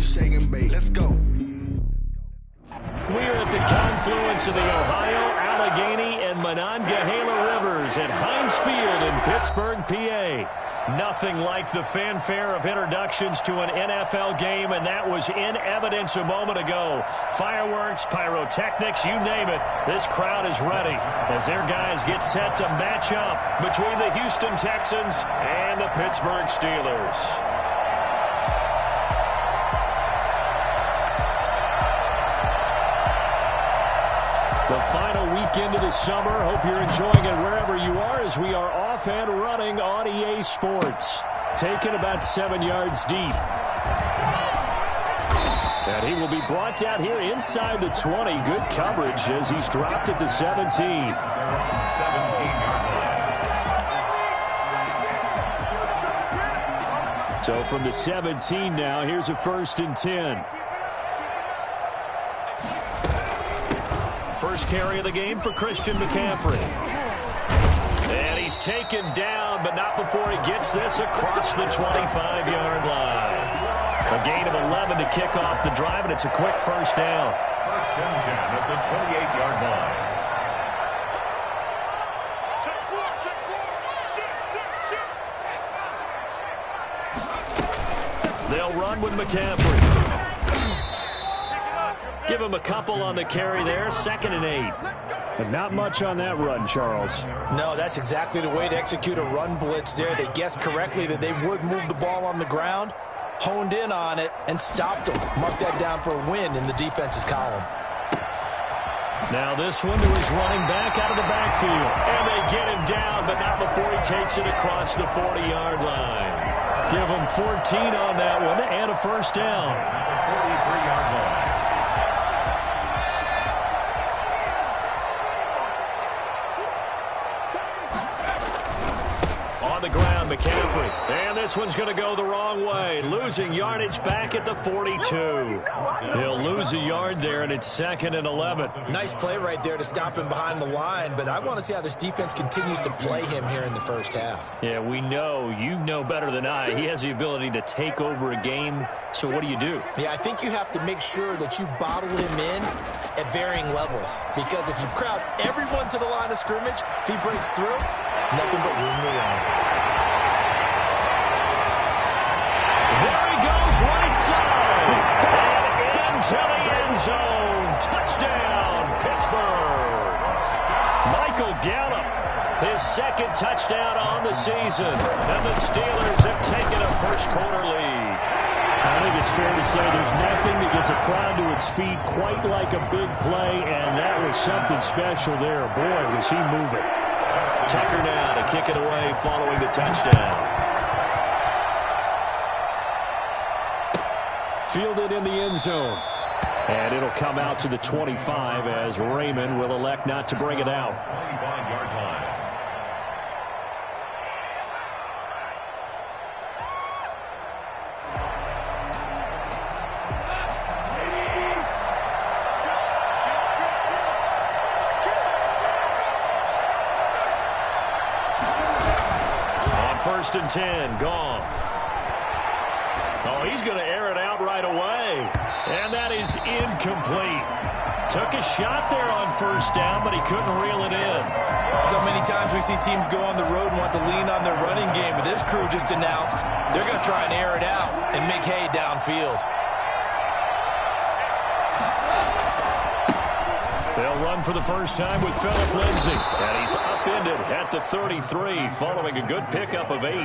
some shake and bake. Let's go. We're at the confluence of the Ohio, Allegheny, and Monongahela Rivers at Heinz Field in Pittsburgh, PA. Nothing like the fanfare of introductions to an NFL game, and that was in evidence a moment ago. Fireworks, pyrotechnics, you name it. This crowd is ready as their guys get set to match up between the Houston Texans and the Pittsburgh Steelers. The final weekend of the summer. Hope you're enjoying it wherever you are as we are off and running on EA Sports. Taken about 7 yards deep. And he will be brought down here inside the 20. Good coverage as he's dropped at the 17. 17-yard line. So from the 17 now, here's a 1st and 10. First carry of the game for Christian McCaffrey. And he's taken down, but not before he gets this across the 25-yard line. A gain of 11 to kick off the drive, and it's a quick first down. 1st and 10 at the 28-yard line. They'll run with McCaffrey. Give him a couple on the carry there. 2nd and 8. But not much on that run, Charles. No, that's exactly the way to execute a run blitz there. They guessed correctly that they would move the ball on the ground, honed in on it, and stopped them. Mark that down for a win in the defense's column. Now this one to his running back out of the backfield. And they get him down, but not before he takes it across the 40-yard line. Give him 14 on that one and a first down. 43-yard line. On the ground, McCaffrey. And this one's going to go the wrong way. Losing yardage back at the 42. He'll lose a yard there, and it's 2nd and 11. Nice play right there to stop him behind the line, but I want to see how this defense continues to play him here in the first half. Yeah, we know. You know better than I. He has the ability to take over a game, so what do you do? Yeah, I think you have to make sure that you bottle him in at varying levels, because if you crowd everyone to the line of scrimmage, if he breaks through, it's nothing but room to run. There he goes, right side. And into the end zone. Touchdown, Pittsburgh. Michael Gallup, his 2nd touchdown on the season. And the Steelers have taken a first-quarter lead. I think it's fair to say there's nothing that gets a crowd to its feet quite like a big play, and that was something special there. Boy, was he moving. Tucker now to kick it away following the touchdown. Fielded in the end zone. And it'll come out to the 25 as Raymond will elect not to bring it out. 25-yard line. On 1st and 10, Goff. Oh, he's going to air it out right away. And that is incomplete. Took a shot there on 1st down, but he couldn't reel it in. So many times we see teams go on the road and want to lean on their running game, but this crew just announced they're going to try and air it out and make hay downfield. They'll run for the first time with Phillip Lindsay. And he's upended at the 33 following a good pickup of 8.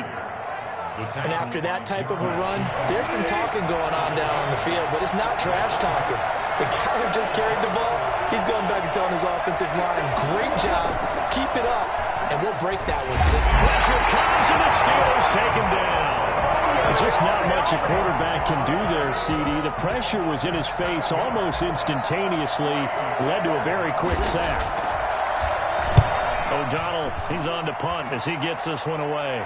And after that type of a run, there's some talking going on down on the field, but it's not trash talking. The guy who just carried the ball, he's going back and telling his offensive line, great job, keep it up, and we'll break that one. Pressure comes, and the Steelers take him down. Just not much a quarterback can do there, CD. The pressure was in his face almost instantaneously, led to a very quick sack. O'Donnell, he's on to punt as he gets this one away.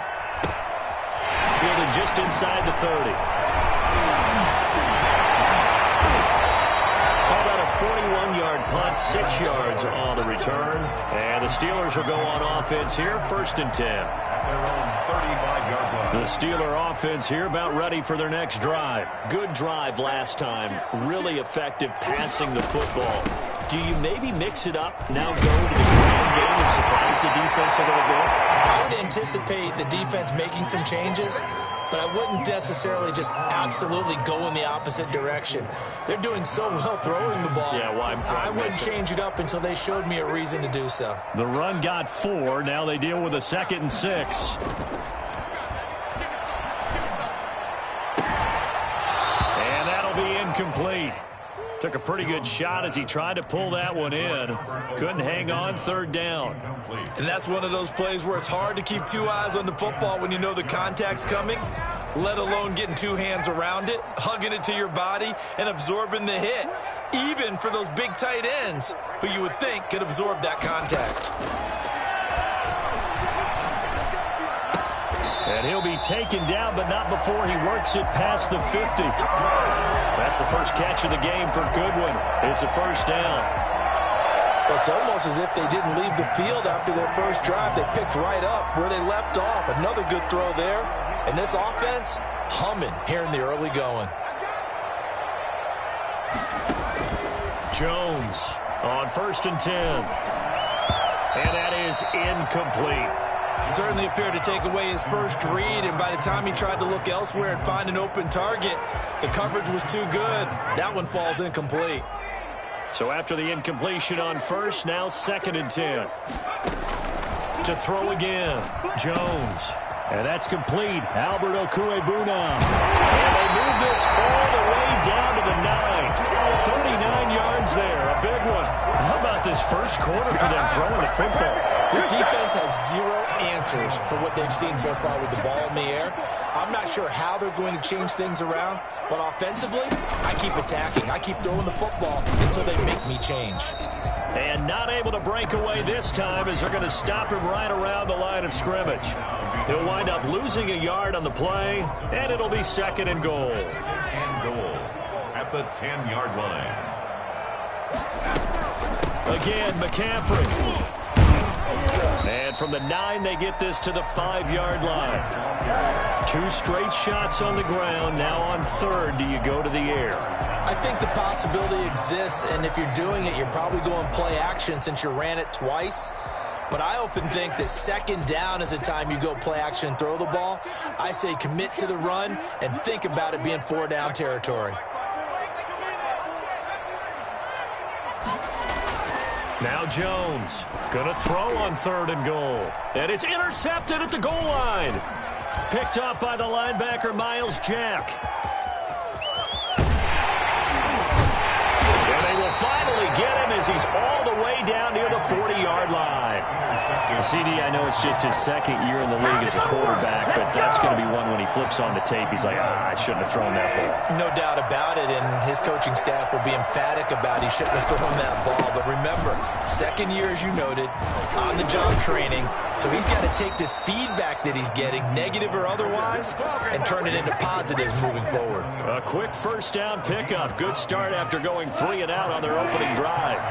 Fielded just inside the 30. How about a 41-yard punt, 6 yards on the return. And the Steelers will go on offense here, 1st and 10. The Steeler offense here about ready for their next drive. Good drive last time. Really effective passing the football. Do you maybe mix it up, now go to the ground game and surprise the defense a little bit? I would anticipate the defense making some changes, but I wouldn't necessarily just absolutely go in the opposite direction. They're doing so well throwing the ball. Yeah, why I wouldn't change it up until they showed me a reason to do so. The run got 4. Now they deal with a 2nd and 6. And that'll be incomplete. Took a pretty good shot as he tried to pull that one in. Couldn't hang on 3rd down. And that's one of those plays where it's hard to keep 2 eyes on the football when you know the contact's coming, let alone getting 2 hands around it, hugging it to your body, and absorbing the hit, even for those big tight ends who you would think could absorb that contact. And he'll be taken down, but not before he works it past the 50. That's the first catch of the game for Goodwin. It's a 1st down. It's almost as if they didn't leave the field after their first drive. They picked right up where they left off. Another good throw there. And this offense, humming here in the early going. Jones on 1st and 10. And that is incomplete. Certainly appeared to take away his first read, and by the time he tried to look elsewhere and find an open target, the coverage was too good. That one falls incomplete. So after the incompletion on 1st, now 2nd and 10. To throw again, Jones. And that's complete. Albert Okuebuna. And they move this all the way down to the 9. 39 yards there, a big one. How about this first quarter for them throwing the football? This defense has 0 answers for what they've seen so far with the ball in the air. I'm not sure how they're going to change things around, but offensively, I keep attacking. I keep throwing the football until they make me change. And not able to break away this time as they're going to stop him right around the line of scrimmage. He'll wind up losing a yard on the play, and it'll be 2nd and goal. And goal at the 10-yard line. Again, McCaffrey. And from the 9, they get this to the 5-yard line. 2 straight shots on the ground. Now on 3rd, do you go to the air? I think the possibility exists, and if you're doing it, you're probably going play action since you ran it twice. But I often think that 2nd down is the time you go play action and throw the ball. I say commit to the run and think about it being 4-down territory. Now Jones, gonna throw on 3rd and goal. And it's intercepted at the goal line. Picked up by the linebacker, Miles Jack. And they will finally get him as he's all the way down near the 40-yard line. CD, I know it's just his 2nd year in the league as a quarterback, but that's going to be one when he flips on the tape. He's like, I shouldn't have thrown that ball. No doubt about it, and his coaching staff will be emphatic about he shouldn't have thrown that ball. But remember, 2nd year, as you noted, on-the-job training, so he's got to take this feedback that he's getting, negative or otherwise, and turn it into positives moving forward. A quick 1st down pickup. Good start after going 3 and out on their opening drive.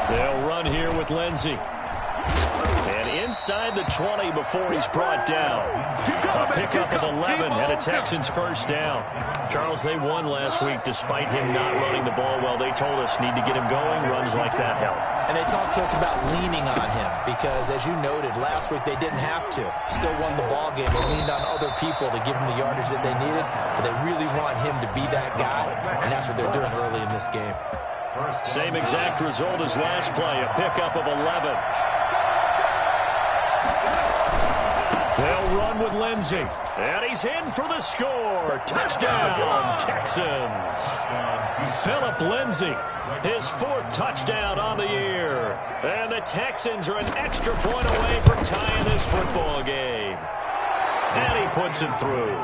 They'll run here with Lindsey. And inside the 20 before he's brought down. A pickup of 11 and a Texans 1st down. Charles, they won last week despite him not running the ball well. They told us need to get him going. Runs like that help. And they talked to us about leaning on him because, as you noted, last week they didn't have to. Still won the ball game. They leaned on other people to give them the yardage that they needed, but they really want him to be that guy, and that's what they're doing early in this game. Same exact result as last play, a pickup of 11. They'll run with Lindsey, and he's in for the score. Touchdown, Texans. Phillip Lindsey, his 4th touchdown on the year. And the Texans are an extra point away from tying this football game. And he puts it through.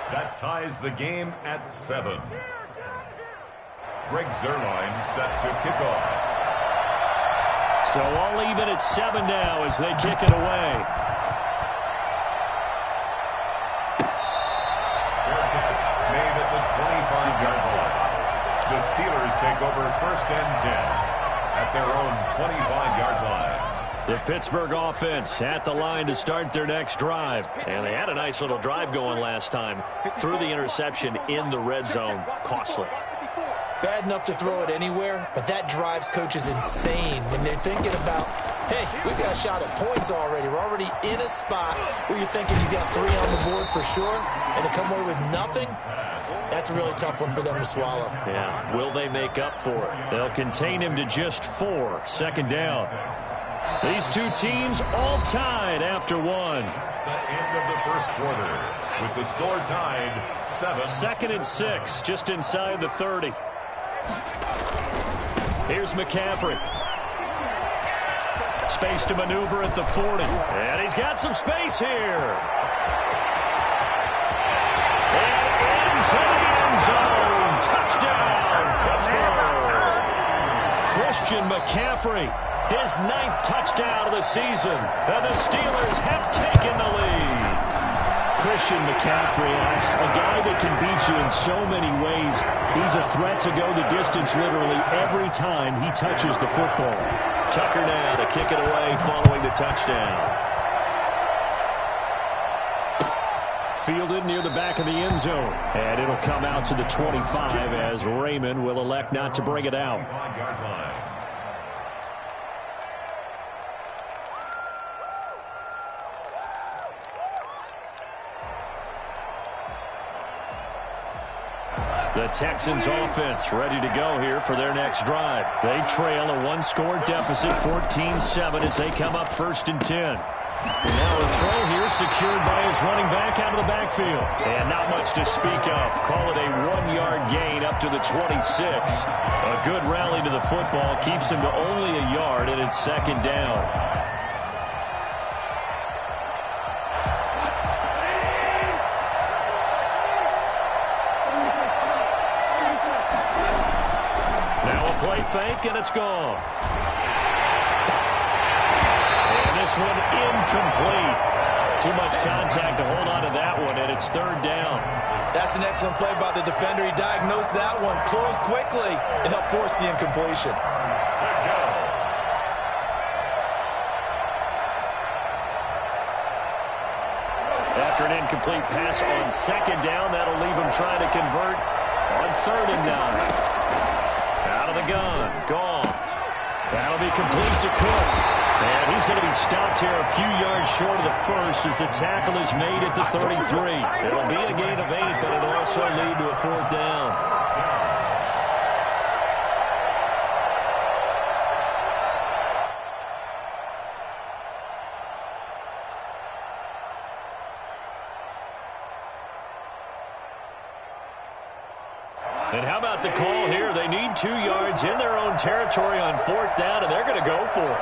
That ties the game at 7. Greg Zerline set to kick off. So all even at 7 now as they kick it away. Fair catch made at the 25-yard line. The Steelers take over 1st and 10 at their own 25-yard line. The Pittsburgh offense at the line to start their next drive. And they had a nice little drive going last time. Threw the interception in the red zone. Costly. Bad enough to throw it anywhere, but that drives coaches insane when they're thinking about, hey, we've got a shot at points already. We're already in a spot where you're thinking you got 3 on the board for sure, and to come away with nothing, that's a really tough one for them to swallow. Yeah, will they make up for it? They'll contain him to just 4, second down. These two teams all tied after 1. That's the end of the first quarter with the score tied 7. Second and 6, just inside the 30. Here's McCaffrey. Space to maneuver at the 40. And he's got some space here. And into the end zone. Touchdown, Pittsburgh. Christian McCaffrey, his 9th touchdown of the season. And the Steelers have taken the lead. Christian McCaffrey, a guy that can beat you in so many ways. He's a threat to go the distance literally every time he touches the football. Tucker now to kick it away following the touchdown. Fielded near the back of the end zone. And it'll come out to the 25 as Raymond will elect not to bring it out. The Texans offense ready to go here for their next drive. They trail a 1-score deficit, 14-7 as they come up 1st and 10. And now a throw here secured by his running back out of the backfield. And not much to speak of. Call it a 1-yard gain up to the 26. A good rally to the football keeps him to only a yard, and it's 2nd down. Fake, and it's gone. And this one incomplete. Too much contact to hold on to that one, and it's 3rd down. That's an excellent play by the defender. He diagnosed that one, closed quickly, and helped force the incompletion. After an incomplete pass on 2nd down, that'll leave him trying to convert on 3rd and 9. Out of the gun, Goff. That'll be complete to Cook. And he's going to be stopped here a few yards short of the first as the tackle is made at the 33. It'll be a gain of 8, but it'll also lead to a 4th down. And how about the call here? They need 2 yards in their own territory on 4th down, and they're going to go for it.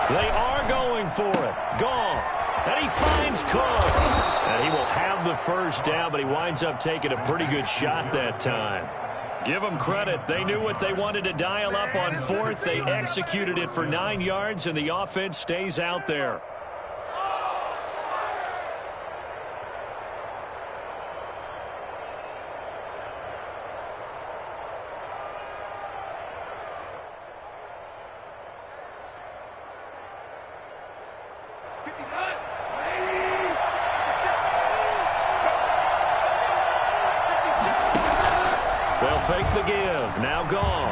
They are going for it. Goff. And he finds Cook. And he will have the 1st down, but he winds up taking a pretty good shot that time. Give them credit. They knew what they wanted to dial up on 4th. They executed it for 9 yards, and the offense stays out there. Fake the give. Now Goff.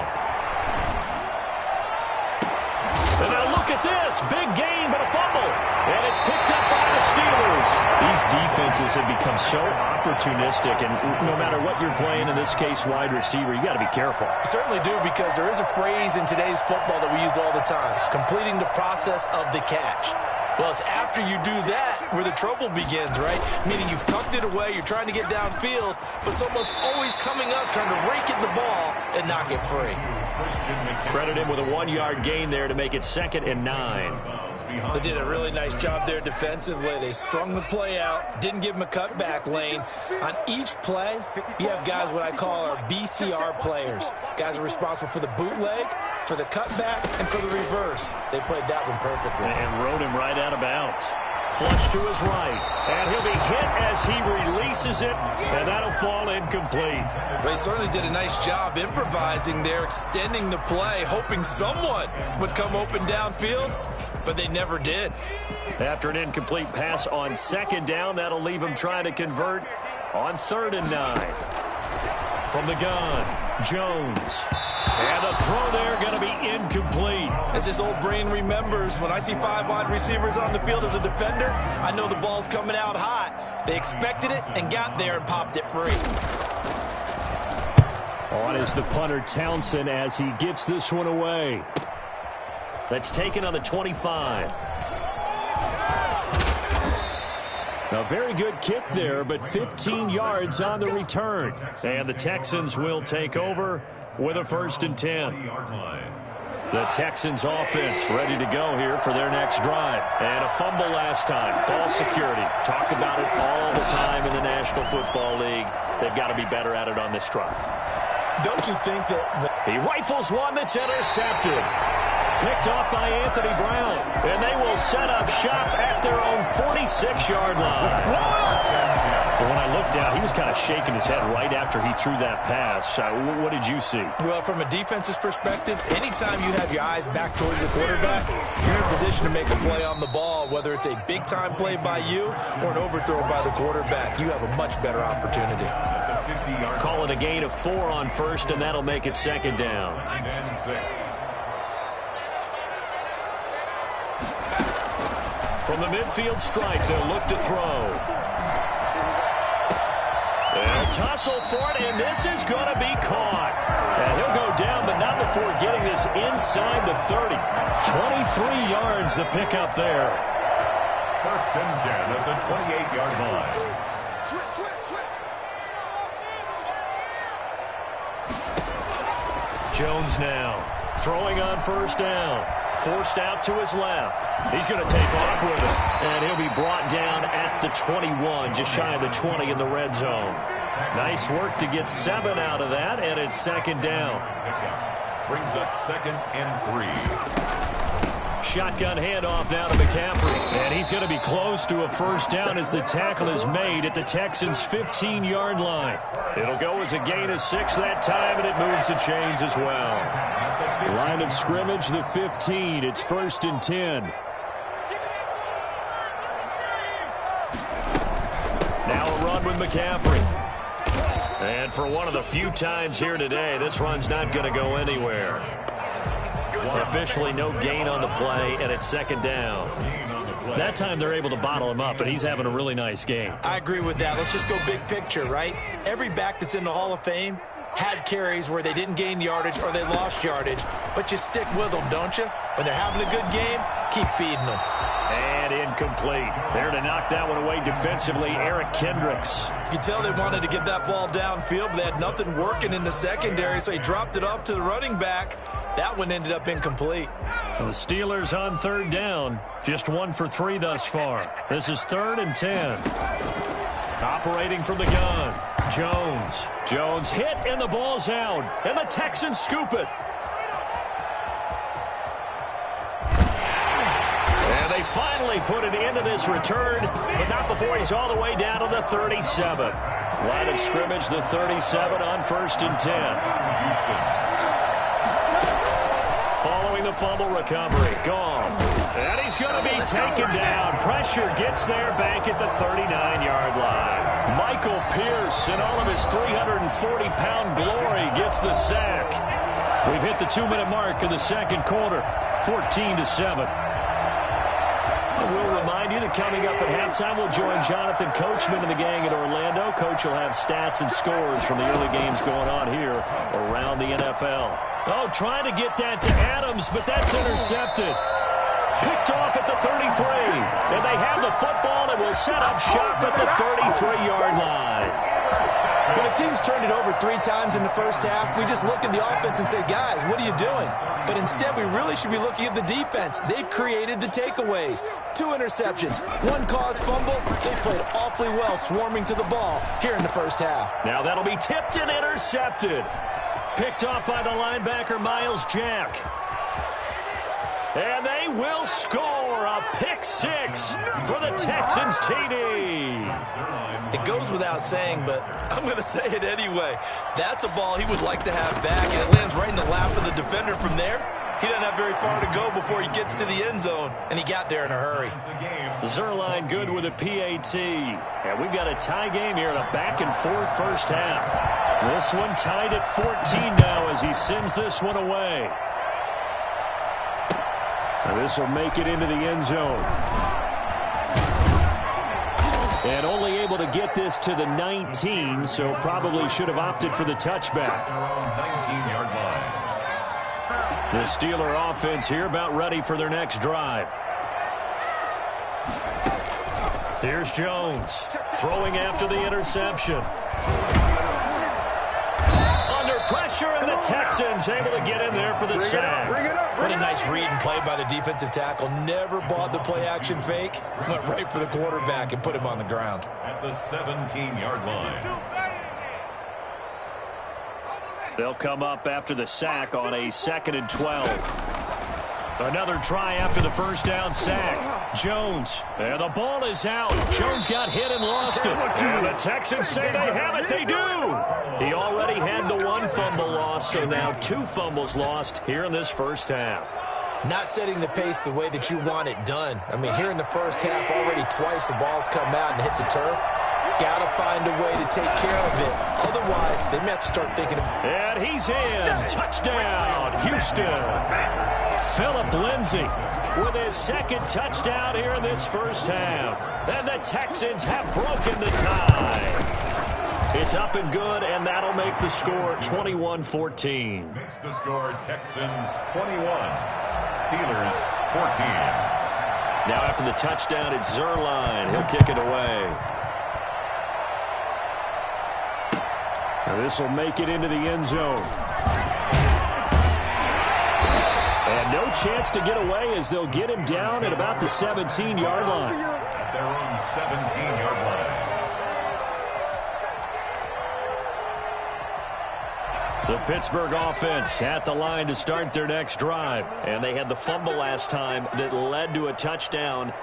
And now look at this. Big gain, but a fumble. And it's picked up by the Steelers. These defenses have become so opportunistic, and no matter what you're playing, in this case wide receiver, you got to be careful. You certainly do, because there is a phrase in today's football that we use all the time, completing the process of the catch. Well, it's after you do that where the trouble begins, right? Meaning you've tucked it away, you're trying to get downfield, but someone's always coming up trying to rake at the ball and knock it free. Credit him with a 1-yard gain there to make it 2nd and 9. They did a really nice job there defensively. They strung the play out, didn't give him a cutback lane. On each play, you have guys what I call our BCR players. Guys are responsible for the bootleg, for the cutback, and for the reverse. They played that one perfectly. And rode him right out of bounds. Flush to his right. And he'll be hit as he releases it, and that'll fall incomplete. But he certainly did a nice job improvising there, extending the play, hoping someone would come open downfield, but they never did. After an incomplete pass on second down, that'll leave him trying to convert on 3rd and 9. From the gun, Jones. And the throw there going to be incomplete. As his old brain remembers, when I see 5 wide receivers on the field as a defender, I know the ball's coming out hot. They expected it and got there and popped it free. On is the punter, Townsend, as he gets this one away. That's taken on the 25. A very good kick there, but 15 yards on the return. And the Texans will take over with a 1st and 10. The Texans offense ready to go here for their next drive. And a fumble last time. Ball security. Talk about it all the time in the National Football League. They've got to be better at it on this drive. Don't you think that... He rifles one that's intercepted. Picked off by Anthony Brown. And they will set up shop at their own 46-yard line. But when I looked down, he was kind of shaking his head right after he threw that pass. What did you see? Well, from a defense's perspective, anytime you have your eyes back towards the quarterback, you're in a position to make a play on the ball, whether it's a big-time play by you or an overthrow by the quarterback. You have a much better opportunity. Call it a gain of 4 on 1st, and that'll make it 2nd down. From the midfield stripe, they'll look to throw. They'll tussle for it, and this is going to be caught. And he'll go down, but not before getting this inside the 30. 23 yards the pickup there. 1st and 10 at the 28-yard line. Jones now throwing on 1st down. Forced out to his left. He's going to take off with it. And he'll be brought down at the 21, just shy of the 20 in the red zone. Nice work to get 7 out of that, and it's 2nd down. Brings up 2nd and 3. Shotgun handoff now to McCaffrey. And he's going to be close to a 1st down as the tackle is made at the Texans' 15-yard line. It'll go as a gain of 6 that time, and it moves the chains as well. Line of scrimmage, the 15. It's 1st and 10. Now a run with McCaffrey. And for one of the few times here today, this run's not going to go anywhere. Officially no gain on the play, and it's 2nd down. That time they're able to bottle him up, and he's having a really nice game. I agree with that. Let's just go big picture, right? Every back that's in the Hall of Fame had carries where they didn't gain yardage or they lost yardage, but you stick with them, don't you? When they're having a good game, keep feeding them. And incomplete. There to knock that one away defensively, Eric Kendricks. You can tell they wanted to get that ball downfield, but they had nothing working in the secondary, so he dropped it off to the running back. That one ended up incomplete. The Steelers on 3rd down. Just 1 for 3 thus far. This is 3rd and 10. Operating from the gun. Jones. Jones hit, and the ball's out. And the Texans scoop it. And they finally put an end to this return, but not before he's all the way down to the 37. Line of scrimmage, the 37 on 1st and 10. Following the fumble recovery. Gone. And he's going to be taken down. Pressure gets there back at the 39-yard line. Michael Pierce, in all of his 340-pound glory, gets the sack. We've hit the 2-minute mark in the 2nd quarter. 14-7. We'll remind you that coming up at halftime, we'll join Jonathan Coachman and the gang in Orlando. Coach will have stats and scores from the early games going on here around the NFL. Oh, trying to get that to Adams, but that's intercepted. Picked off at the 33. And they have the football and will set up shop at the 33-yard line. When a team's turned it over 3 times in the first half, we just look at the offense and say, guys, what are you doing? But instead, we really should be looking at the defense. They've created the takeaways. 2 interceptions, 1 caused fumble. They played awfully well swarming to the ball here in the first half. Now that'll be tipped and intercepted. Picked off by the linebacker, Miles Jack. And they will score a pick six for the Texans TD. It goes without saying, but I'm going to say it anyway. That's a ball he would like to have back, and it lands right in the lap of the defender from there. He doesn't have very far to go before he gets to the end zone, and he got there in a hurry. Zerline good with a PAT. And we've got a tie game here in a back-and-forth first half. This one tied at 14 now as he sends this one away. And this will make it into the end zone. And only able to get this to the 19, so probably should have opted for the touchback. 19-yard line. The Steeler offense here about ready for their next drive. Here's Jones throwing after the interception. Under pressure, and the Texans able to get in there for the sack. What a nice read and play by the defensive tackle. Never bought the play-action fake. Went right for the quarterback and put him on the ground. At the 17-yard line. They'll come up after the sack on a 2nd and 12. Another try after the first down sack. Jones, and the ball is out. Jones got hit and lost it. And the Texans say they have it. They do. He already had the one fumble loss, so now 2 fumbles lost here in this first half. Not setting the pace the way that you want it done. I mean, here in the first half, already twice the ball's come out and hit the turf. Got to find a way to take care of it. Otherwise, they may have to start thinking. And he's in. Touchdown, Houston. Phillip Lindsay with his 2nd touchdown here in this first half. And the Texans have broken the tie. It's up and good, and that'll make the score 21-14. Makes the score Texans 21, Steelers 14. Now after the touchdown, it's Zerline. He'll kick it away. Now this will make it into the end zone. And no chance to get away as they'll get him down at about the 17-yard line. At their own 17-yard line. The Pittsburgh offense at the line to start their next drive. And they had the fumble last time that led to a touchdown.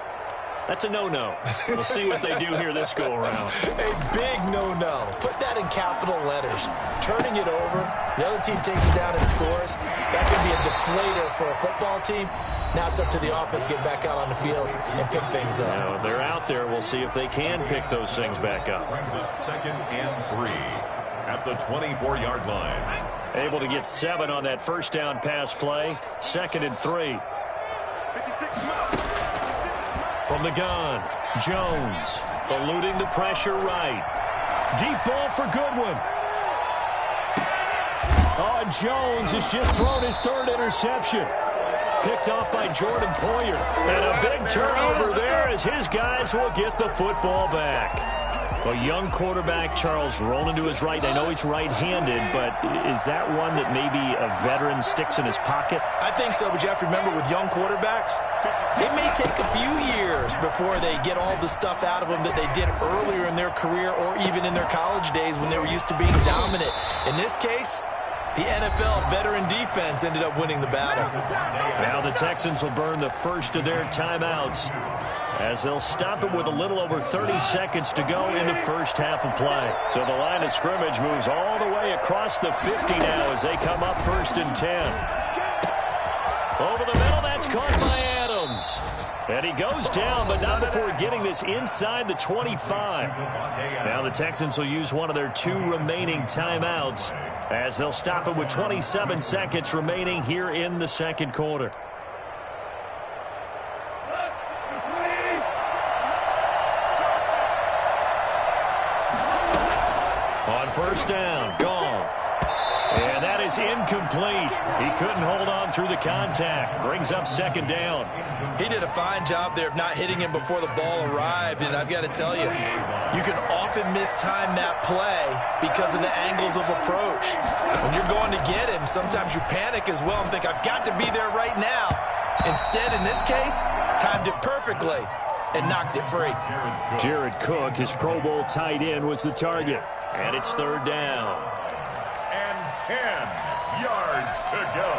That's a no-no. We'll see what they do here this go-around. A big no-no. Put that in capital letters. Turning it over, the other team takes it down and scores. That could be a deflator for a football team. Now it's up to the offense to get back out on the field and pick things up. Now, they're out there. We'll see if they can pick those things back up. Brings up 2nd and 3 at the 24-yard line. Able to get 7 on that first down pass play. 2nd and 3. From the gun, Jones eluding the pressure right. Deep ball for Goodwin. Oh, Jones has just thrown his 3rd interception. Picked off by Jordan Poyer. And a big turnover there as his guys will get the football back. A young quarterback, Charles, rolling to his right. I know he's right-handed, but is that one that maybe a veteran sticks in his pocket? I think so, but you have to remember with young quarterbacks, it may take a few years before they get all the stuff out of them that they did earlier in their career or even in their college days when they were used to being dominant. In this case, the NFL veteran defense ended up winning the battle. Now the Texans will burn the first of their timeouts as they'll stop it with a little over 30 seconds to go in the first half of play. So the line of scrimmage moves all the way across the 50 now as they come up 1st and 10. Over the middle, that's caught by Adams. And he goes down, but not before getting this inside the 25. Now the Texans will use one of their 2 remaining timeouts as they'll stop it with 27 seconds remaining here in the 2nd quarter. On 1st down, Goff. And that is incomplete. He couldn't hold on through the contact. Brings up 2nd down. He did a fine job there of not hitting him before the ball arrived, and I've got to tell you, you can often mistime that play because of the angles of approach. When you're going to get him, sometimes you panic as well and think, I've got to be there right now. Instead, in this case, timed it perfectly and knocked it free. Jared Cook, his Pro Bowl tight end, was the target. And it's 3rd down. And 10 yards to go.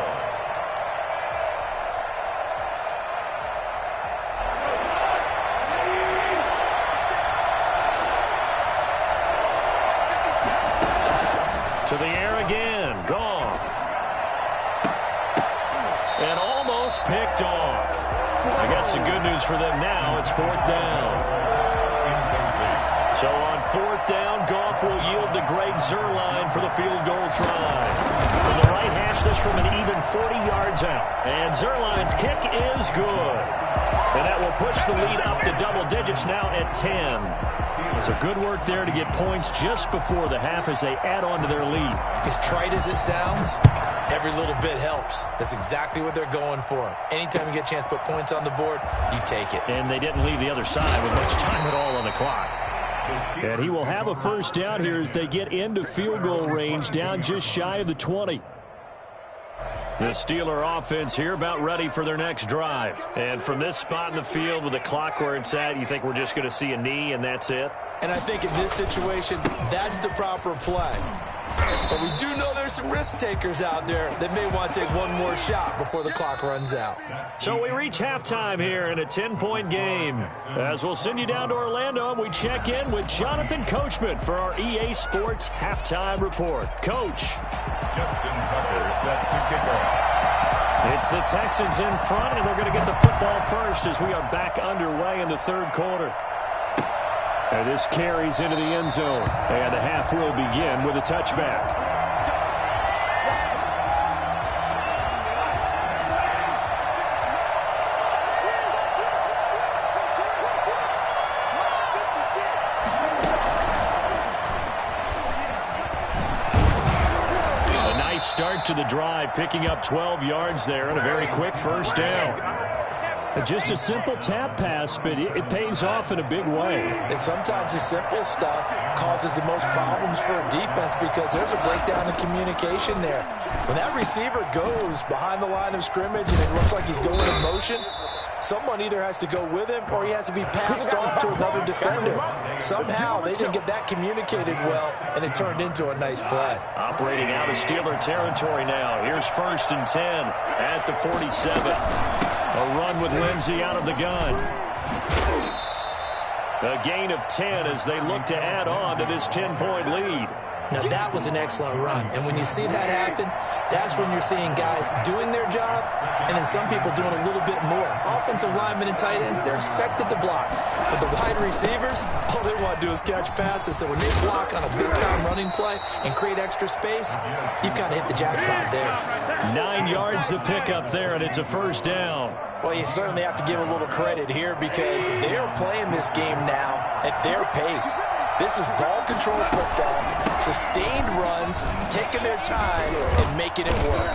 To the air again. Goff. And almost picked off. I guess the good news for them now, it's 4th down. So on 4th down, Goff will yield to Greg Zuerlein for the field goal try. From the right hash, this from an even 40 yards out. And Zuerlein's kick is good. And that will push the lead up to double digits now at 10. So good work there to get points just before the half as they add on to their lead. As trite as it sounds, every little bit helps. That's exactly what they're going for. Anytime you get a chance to put points on the board, you take it. And they didn't leave the other side with much time at all on the clock. And he will have a first down here as they get into field goal range, down just shy of the 20. The Steeler offense here about ready for their next drive. And from this spot in the field with the clock where it's at, you think we're just going to see a knee and that's it? And I think in this situation, that's the proper play. But we do know there's some risk takers out there that may want to take one more shot before the clock runs out. So we reach halftime here in a 10-point game. As we'll send you down to Orlando, and we check in with Jonathan Coachman for our EA Sports Halftime Report. Coach. Justin Tucker set to kick off. It's the Texans in front, and they're going to get the football first as we are back underway in the third quarter. And this carries into the end zone. And the half will begin with a touchback. A nice start to the drive, picking up 12 yards there and a very quick first down. Just a simple tap pass, but it pays off in a big way. And sometimes the simple stuff causes the most problems for a defense because there's a breakdown in communication there. When that receiver goes behind the line of scrimmage and it looks like he's going in motion, someone either has to go with him or he has to be passed off to another defender. Somehow they didn't get that communicated well, and it turned into a nice play. Operating out of Steeler territory now. Here's 1st and 10 at the 47. A run with Lindsey out of the gun. A gain of 10 as they look to add on to this 10-point lead. Now, that was an excellent run. And when you see that happen, that's when you're seeing guys doing their job and then some people doing a little bit more. Offensive linemen and tight ends, they're expected to block. But the wide receivers, all they want to do is catch passes. So when they block on a big-time running play and create extra space, you've kind of hit the jackpot there. 9 yards to pick up there, and it's a first down. Well, you certainly have to give a little credit here because they're playing this game now at their pace. This is ball control football, sustained runs, taking their time and making it work.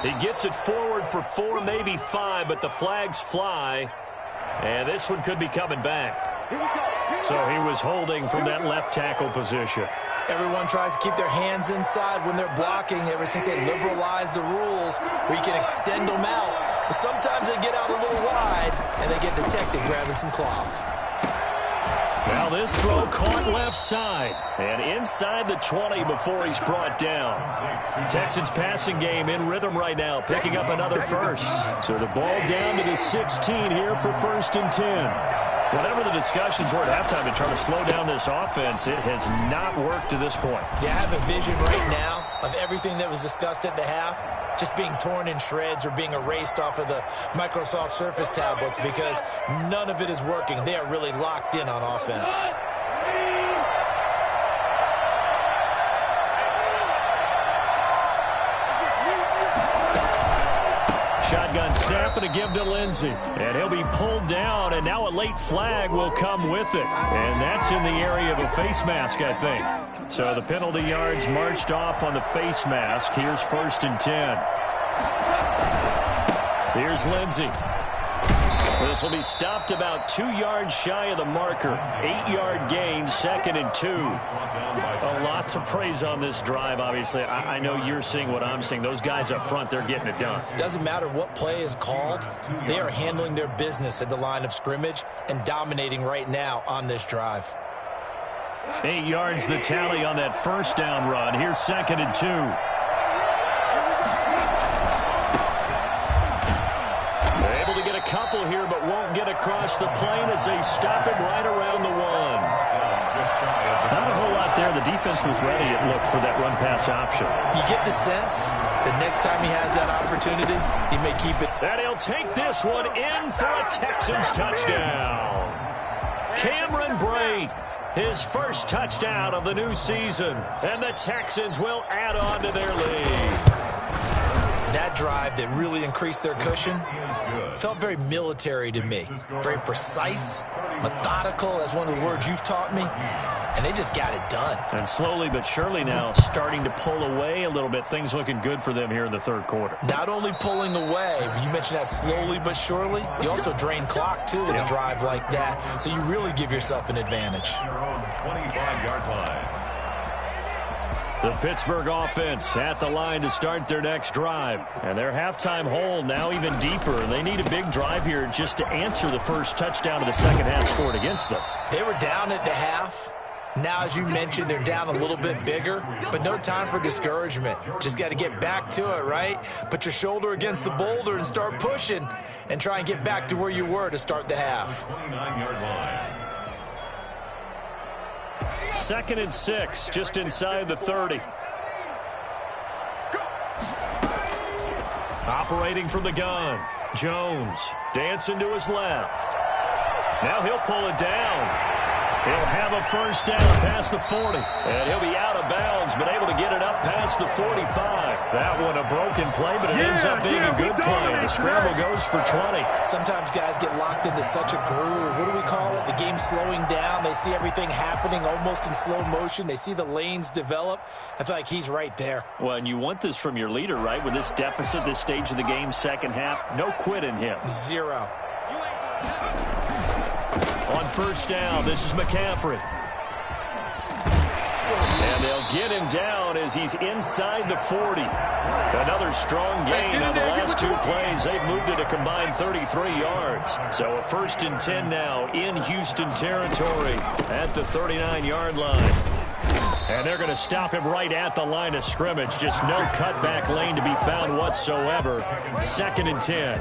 He gets it forward for 4, maybe 5, but the flags fly. And this one could be coming back. So he was holding from that left tackle position. Everyone tries to keep their hands inside when they're blocking ever since they liberalized the rules where you can extend them out. But sometimes they get out a little wide and they get detected grabbing some cloth. Now this throw caught left side and inside the 20 before he's brought down. Texans passing game in rhythm right now, picking up another first. So the ball down to the 16 here for 1st and 10. Whatever the discussions were at halftime in trying to slow down this offense, it has not worked to this point. Yeah, I have a vision right now of everything that was discussed at the half just being torn in shreds or being erased off of the Microsoft Surface tablets because none of it is working. They are really locked in on offense. Shotgun snap and a give to Lindsey. And he'll be pulled down, and now a late flag will come with it. And that's in the area of a face mask, I think. So the penalty yards marched off on the face mask. Here's 1st and 10. Here's Lindsey. This will be stopped about 2 yards shy of the marker. 8-yard gain, 2nd and 2. A lot to praise on this drive, obviously. I know you're seeing what I'm seeing. Those guys up front, they're getting it done. Doesn't matter what play is called. They are handling their business at the line of scrimmage and dominating right now on this drive. 8 yards the tally on that first down run. Here's 2nd and 2. Couple here, but won't get across the plane as they stop him right around the 1. Not a whole lot there. The defense defense was ready, it looked, for that run-pass option. You get the sense that next time he has that opportunity, he may keep it. And he'll take this one in for a Texans touchdown. Cameron Brate, his first touchdown of the new season. And the Texans will add on to their lead. That drive that really increased their cushion felt very military to me. Very precise, methodical, that's one of the words you've taught me. And they just got it done. And slowly but surely now starting to pull away a little bit. Things looking good for them here in the third quarter. Not only pulling away, but you mentioned that slowly but surely. You also drain clock, too, with a drive like that. So you really give yourself an advantage. 25-yard line. The Pittsburgh offense at the line to start their next drive. And their halftime hole now even deeper. And they need a big drive here just to answer the first touchdown of the second half scored against them. They were down at the half. Now, as you mentioned, they're down a little bit bigger, but no time for discouragement. Just got to get back to it, right? Put your shoulder against the boulder and start pushing and try and get back to where you were to start the half. 29-yard line. 2nd and 6, just inside the 30. Operating from the gun. Jones dancing to his left. Now he'll pull it down. He'll have a first down past the 40. And he'll be out of bounds, but able to get it up past the 45. That one a broken play, but it ends up being a good play. The scramble goes for 20. Sometimes guys get locked into such a groove. What do we call it? The game's slowing down. They see everything happening almost in slow motion. They see the lanes develop. I feel like he's right there. Well, and you want this from your leader, right? With this deficit, this stage of the game, second half, no quit in him. Zero. On first down, this is McCaffrey. And they'll get him down as he's inside the 40. Another strong gain on the last two plays. They've moved it a combined 33 yards. So a 1st and 10 now in Houston territory at the 39-yard line. And they're going to stop him right at the line of scrimmage. Just no cutback lane to be found whatsoever. 2nd and 10.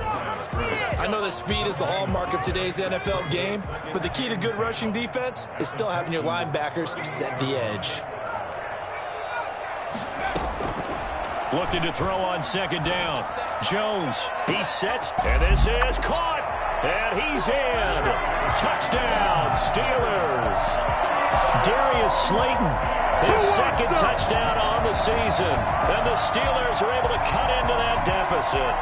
I know that speed is the hallmark of today's NFL game, but the key to good rushing defense is still having your linebackers set the edge. Looking to throw on 2nd down. Jones, he sets, and this is caught, and he's in. Touchdown, Steelers. Darius Slayton, his 2nd touchdown on the season, and the Steelers are able to cut into that deficit.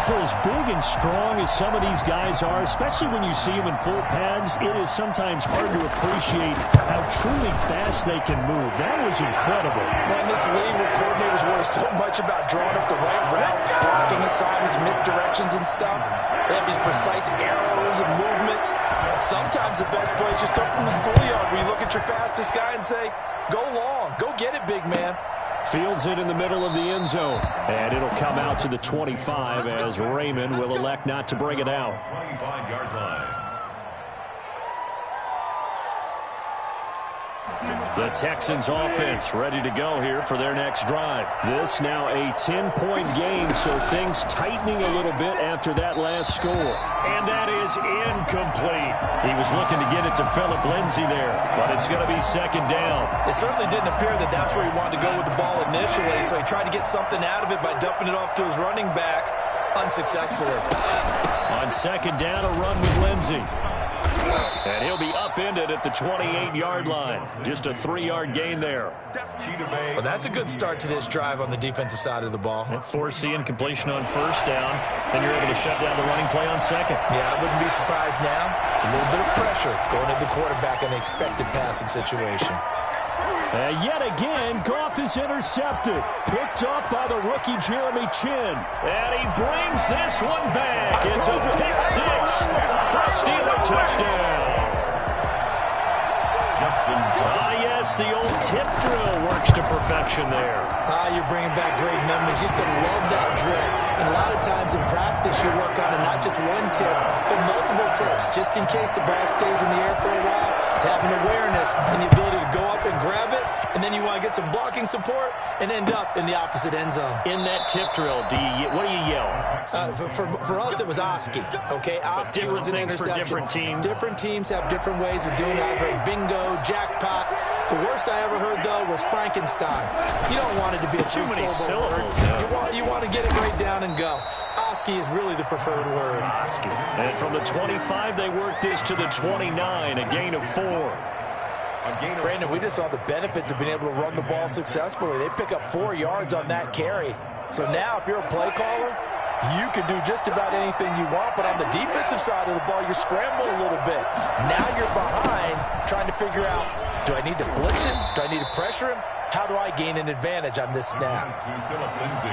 For as big and strong as some of these guys are, especially when you see them in full pads, it is sometimes hard to appreciate how truly fast they can move. That was incredible. Well, in this league where coordinators worry so much about drawing up the right routes, blocking assignments, misdirections and stuff, they have these precise arrows and movements. Sometimes the best play is just up from the schoolyard where you look at your fastest guy and say, go long, go get it, big man. Fields it in the middle of the end zone. And it'll come out to the 25 as Raymond will elect not to bring it out. 25-yard line. The Texans offense ready to go here for their next drive. This now a 10-point game, so things tightening a little bit after that last score. And that is incomplete. He was looking to get it to Phillip Lindsay there, but it's going to be 2nd down. It certainly didn't appear that that's where he wanted to go with the ball initially, so he tried to get something out of it by dumping it off to his running back unsuccessfully. On 2nd down, a run with Lindsay. And he'll be upended at the 28-yard line. Just a 3-yard gain there. Well, that's a good start to this drive on the defensive side of the ball. Force the incompletion on first down, then you're able to shut down the running play on 2nd. Yeah, I wouldn't be surprised now. A little bit of pressure going at the quarterback in the expected passing situation. And yet again, Goff is intercepted. Picked up by the rookie Jeremy Chin. And he brings this one back. It's a pick 6 for a Steeler touchdown. Yes, the old tip drill works to perfection there. You're bringing back great memories. Used to love that drill. And a lot of times in practice, you work on it, not just one tip, but multiple tips, just in case the ball stays in the air for a while, to have an awareness and the ability to go up and grab it, and then you want to get some blocking support and end up in the opposite end zone. In that tip drill, what do you yell? For us, it was Oski. Okay, Oski was an interception. For different teams. Different teams have different ways of doing it. I've heard bingo, jackpot. The worst I ever heard, though, was Frankenstein. You don't want it to be a too many syllables. Yeah. You want to get it right down and go. Oski is really the preferred word. Oski. And from the 25, they work this to the 29, a gain of 4. Brandon, we just saw the benefits of being able to run the ball successfully. They pick up 4 yards on that carry. So now if you're a play caller, you can do just about anything you want, but on the defensive side of the ball, you're scrambling a little bit. Now you're behind trying to figure out, do I need to blitz him? Do I need to pressure him? How do I gain an advantage on this snap?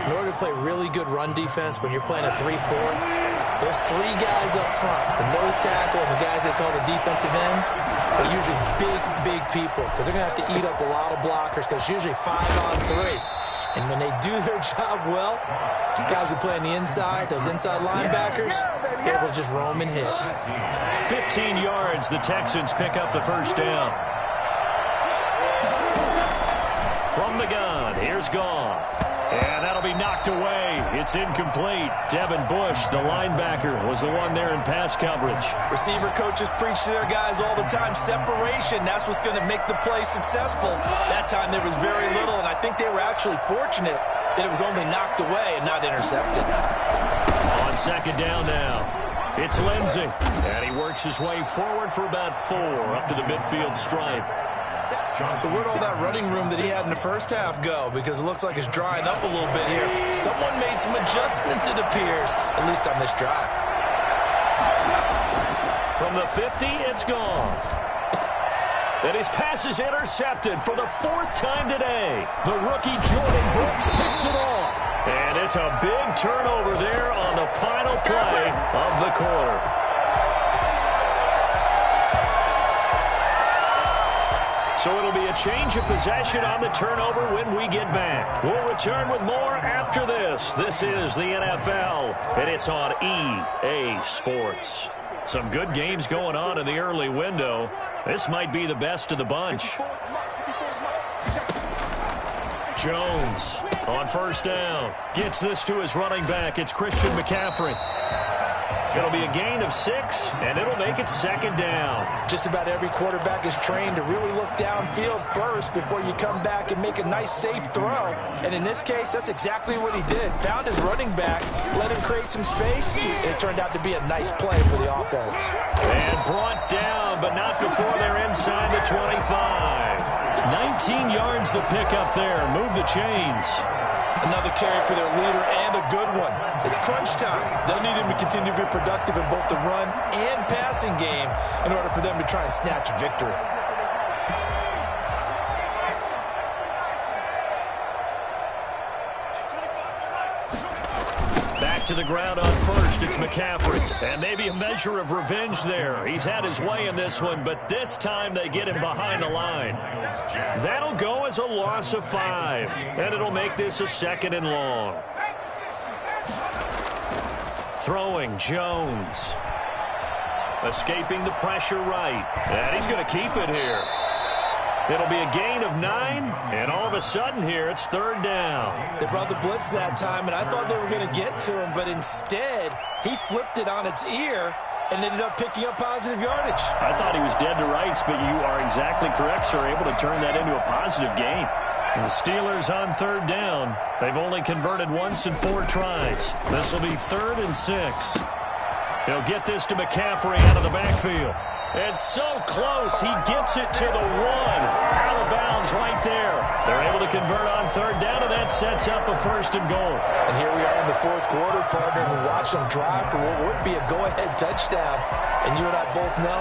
In order to play really good run defense when you're playing a 3-4, those 3 guys up front, the nose tackle and the guys they call the defensive ends, are usually big people because they're going to have to eat up a lot of blockers because it's usually 5-on-3. And when they do their job well, guys who play on the inside, those inside linebackers, they're able to just roam and hit. 15 yards, the Texans pick up the first down. From the gun, here's Goff. And that'll be knocked away. It's incomplete. Devin Bush, the linebacker, was the one there in pass coverage. Receiver coaches preach to their guys all the time. Separation, that's what's going to make the play successful. That time there was very little, and I think they were actually fortunate that it was only knocked away and not intercepted. On second down now, it's Lindsey. And he works his way forward for about 4 up to the midfield stripe. So where'd all that running room that he had in the first half go? Because it looks like it's drying up a little bit here. Someone made some adjustments, it appears, at least on this drive. From the 50, it's Goff. And his pass is intercepted for the 4th time today. The rookie Jordan Brooks picks it off. And it's a big turnover there on the final play of the quarter. So it'll be a change of possession on the turnover when we get back. We'll return with more after this. This is the NFL, and it's on EA Sports. Some good games going on in the early window. This might be the best of the bunch. Jones on first down. Gets this to his running back. It's Christian McCaffrey. It'll be a gain of 6, and it'll make it second down. Just about every quarterback is trained to really look downfield first before you come back and make a nice, safe throw. And in this case, that's exactly what he did. Found his running back, let him create some space, and it turned out to be a nice play for the offense. And brought down, but not before they're inside the 25. 19 yards the pickup there. Move the chains. Another carry for their leader and a good one. It's crunch time. They'll need him to continue to be productive in both the run and passing game in order for them to try and snatch a victory. Back to the ground on first. It's McCaffrey. And maybe a measure of revenge there. He's had his way in this one, but this time they get him behind the line. That'll go as a loss of 5, and it'll make this a 2nd and long. Throwing Jones. Escaping the pressure right. And he's going to keep it here. It'll be a gain of 9, and all of a sudden here, it's 3rd down. They brought the blitz that time, and I thought they were going to get to him, but instead, he flipped it on its ear and ended up picking up positive yardage. I thought he was dead to rights, but you are exactly correct, sir, able to turn that into a positive gain. And the Steelers on 3rd down. They've only converted once in 4 tries. This will be 3rd and 6. He'll get this to McCaffrey out of the backfield. It's so close. He gets it to the 1. Out of bounds right there. They're able to convert on 3rd down, and that sets up a 1st and goal. And here we are in the 4th quarter, partner, and we watch them drive for what would be a go-ahead touchdown. And you and I both know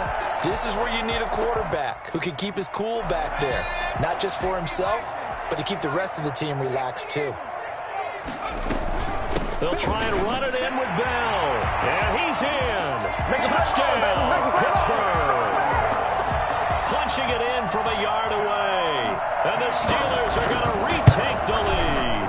this is where you need a quarterback who can keep his cool back there. Not just for himself, but to keep the rest of the team relaxed too. They'll try and run it in with Bell. And he's in. Touchdown, Pittsburgh. Punching it in from a yard away. And the Steelers are going to retake the lead.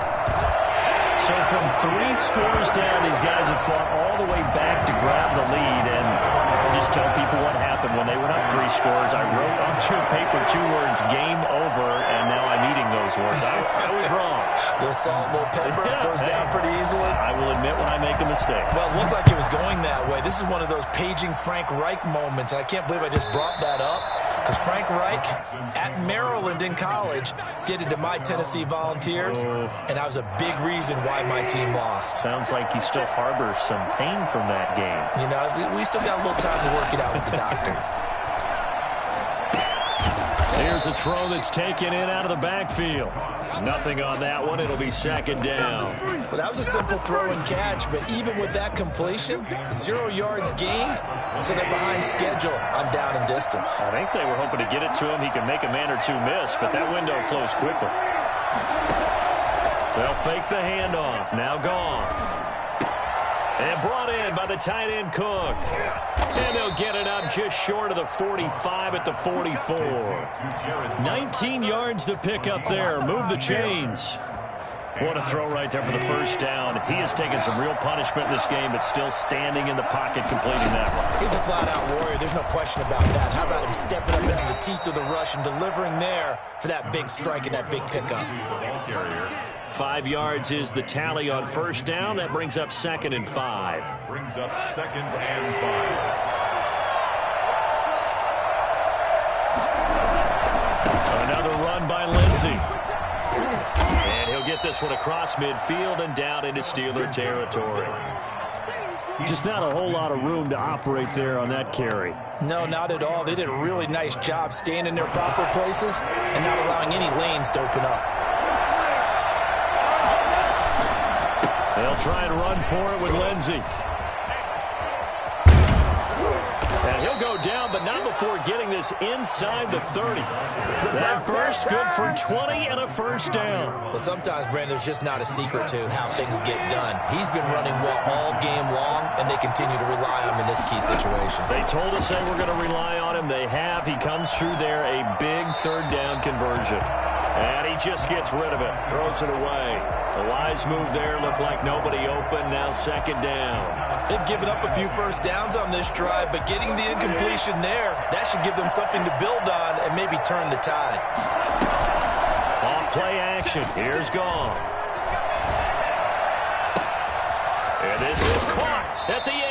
So from 3 scores down, these guys have fought all the way back to grab the lead. And I'll just tell people what happened when they went up 3 scores. I wrote onto paper 2 words, game over, and now I'm eating those words. I was wrong. A little salt, a little pepper, it goes down pretty easily. I will admit when I make a mistake. Well, it looked like it was going that way. This is one of those paging Frank Reich moments, and I can't believe I just brought that up. Because Frank Reich at Maryland in college did it to my Tennessee Volunteers, and that was a big reason why my team lost. Sounds like he still harbors some pain from that game. You know, we still got a little time to work it out with the doctor. Here's a throw that's taken in out of the backfield. Nothing on that one. It'll be second down. Well, that was a simple throw and catch, but even with that completion, 0 yards gained, so they're behind schedule on down and distance. I think they were hoping to get it to him. He can make a man or two miss, but that window closed quickly. They'll fake the handoff. Now gone. And brought in by the tight end Cook. And they'll get it up just short of the 45 at the 44. 19 yards to pick up there. Move the chains. What a throw right there for the first down. He has taken some real punishment in this game, but still standing in the pocket completing that one. He's a flat-out warrior. There's no question about that. How about him stepping up into the teeth of the rush and delivering there for that big strike and that big pickup. 5 yards is the tally on first down. That brings up 2nd and 5. Brings up 2nd and 5. Another run by Lindsey. And he'll get this one across midfield and down into Steeler territory. Just not a whole lot of room to operate there on that carry. No, not at all. They did a really nice job staying in their proper places and not allowing any lanes to open up. They'll try and run for it with Lindsey. And he'll go down, but not before getting this inside the 30. That burst good for 20 and a first down. Well, sometimes, Brandon, there's just not a secret to how things get done. He's been running well all game long, and they continue to rely on him in this key situation. They told us they were going to rely on him. They have. He comes through there, a big third down conversion. And he just gets rid of it, throws it away. A wise move there, looked like nobody open, now second down. They've given up a few first downs on this drive, but getting the incompletion there, that should give them something to build on and maybe turn the tide. Off play action, here's Goff. And this is caught at the 8.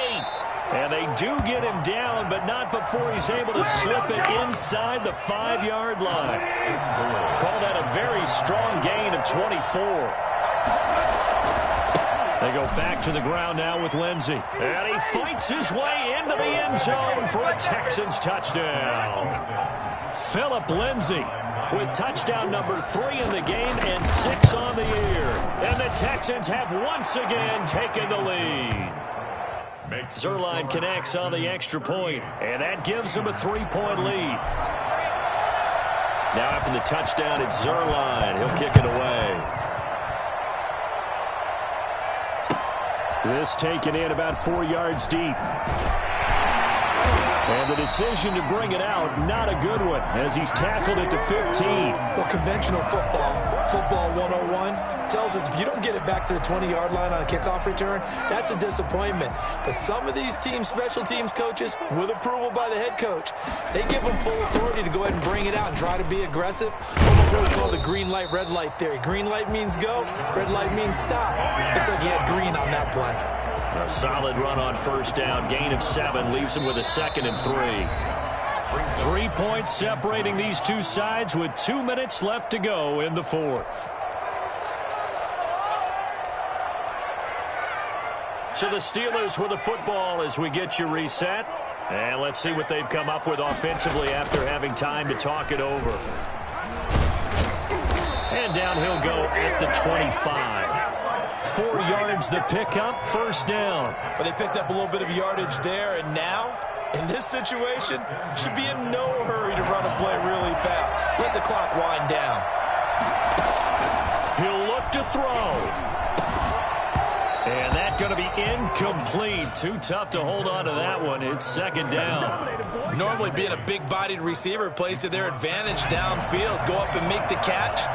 And they do get him down, but not before he's able to slip it inside the 5-yard line. Call that a very strong gain of 24. They go back to the ground now with Lindsey. And he fights his way into the end zone for a Texans touchdown. Phillip Lindsey with touchdown number 3 in the game and 6 on the year. And the Texans have once again taken the lead. Zerline connects on the extra point, and that gives them a 3-point lead. Now after the touchdown, it's Zerline. He'll kick it away. This taken in about 4 yards deep. And the decision to bring it out, not a good one, as he's tackled at the 15. Well, conventional football 101, tells us if you don't get it back to the 20-yard line on a kickoff return, that's a disappointment. But some of these special teams coaches, with approval by the head coach, they give them full authority to go ahead and bring it out and try to be aggressive. Almost what we call the green light, red light theory. Green light means go, red light means stop. Looks like he had green on that play. A solid run on first down. Gain of 7 leaves him with a 2nd and 3. 3 points separating these two sides with 2 minutes left to go in the 4th. So the Steelers with the football as we get you reset. And let's see what they've come up with offensively after having time to talk it over. And down he'll go at the 25. 4 yards the pickup, first down. But they picked up a little bit of yardage there, and now, in this situation, should be in no hurry to run a play really fast. Let the clock wind down. He'll look to throw. And that's going to be incomplete. Too tough to hold on to that one. It's second down. Normally being a big-bodied receiver plays to their advantage downfield. Go up and make the catch,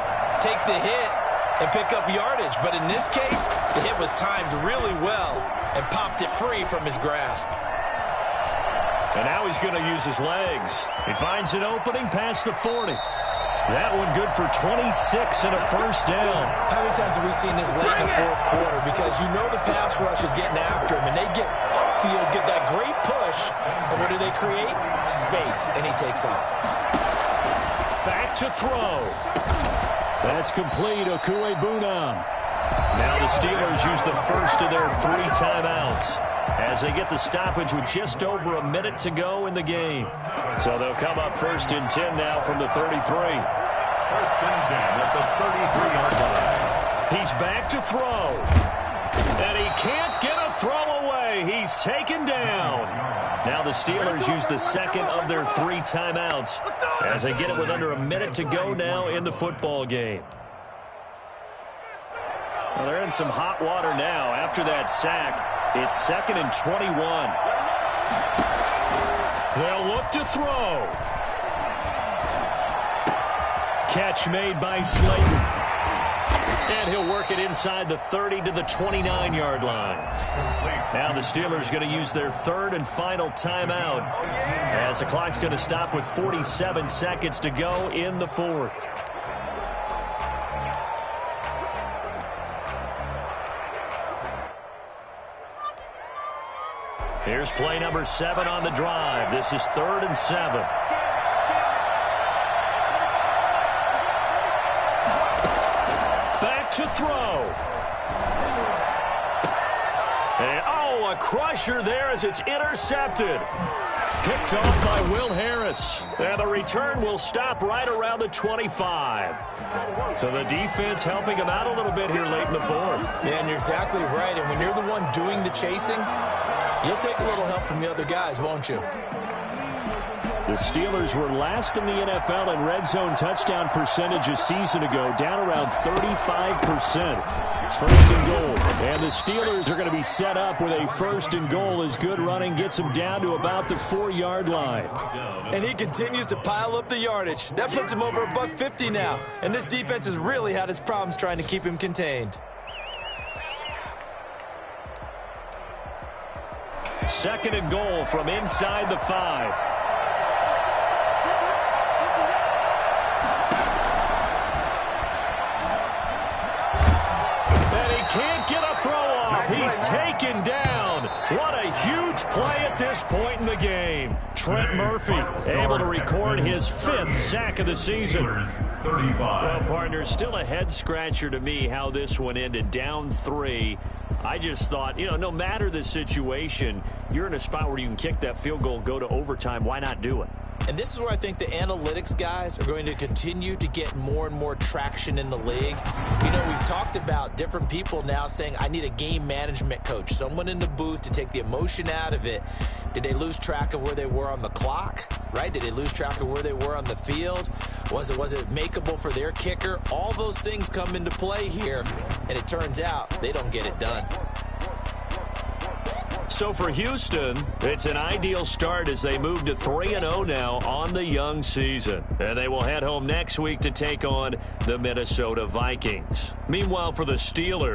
take the hit, and pick up yardage. But in this case, the hit was timed really well and popped it free from his grasp. And now he's going to use his legs. He finds an opening past the 40. That one good for 26 and a first down. How many times have we seen this late in the 4th quarter? Because you know the pass rush is getting after him, and they get up field, get that great push, and what do they create? Space, and he takes off. Back to throw. That's complete, Okuebunam. Now the Steelers use the first of their 3 timeouts as they get the stoppage with just over a minute to go in the game. So they'll come up 1st and 10 now from the 33. 1st and 10 at the 33-yard line. He's back to throw. And he can't get a throw away. He's taken down. Now the Steelers use the second of their 3 timeouts as they get it with under a minute to go now in the football game. Well, they're in some hot water now after that sack. It's 2nd and 21. They'll look to throw. Catch made by Slayton. And he'll work it inside the 30 to the 29-yard line. Now the Steelers going to use their 3rd and final timeout as the clock's going to stop with 47 seconds to go in the 4th. Here's play number 7 on the drive. This is 3rd and 7. To throw. And, a crusher there as it's intercepted. Picked off by Will Harris. And the return will stop right around the 25. So the defense helping him out a little bit here late in the 4th. Yeah, and you're exactly right. And when you're the one doing the chasing, you'll take a little help from the other guys, won't you? The Steelers were last in the NFL in red zone touchdown percentage a season ago, down around 35%. It's 1st and goal. And the Steelers are going to be set up with a 1st and goal as good running gets them down to about the 4-yard line. And he continues to pile up the yardage. That puts him over $150 now. And this defense has really had its problems trying to keep him contained. 2nd and goal from inside the 5. Can't get a throw off. He's taken down. What a huge play at this point in the game. Trent Murphy able to record his 5th sack of the season. Well, partner, still a head-scratcher to me how this one ended. Down 3. I just thought, no matter the situation, you're in a spot where you can kick that field goal, go to overtime. Why not do it? And this is where I think the analytics guys are going to continue to get more and more traction in the league. We've talked about different people now saying, I need a game management coach, someone in the booth to take the emotion out of it. Did they lose track of where they were on the clock, right? Did they lose track of where they were on the field? Was it makeable for their kicker? All those things come into play here, and it turns out they don't get it done. So for Houston, it's an ideal start as they move to 3-0 now on the young season. And they will head home next week to take on the Minnesota Vikings. Meanwhile, for the Steelers,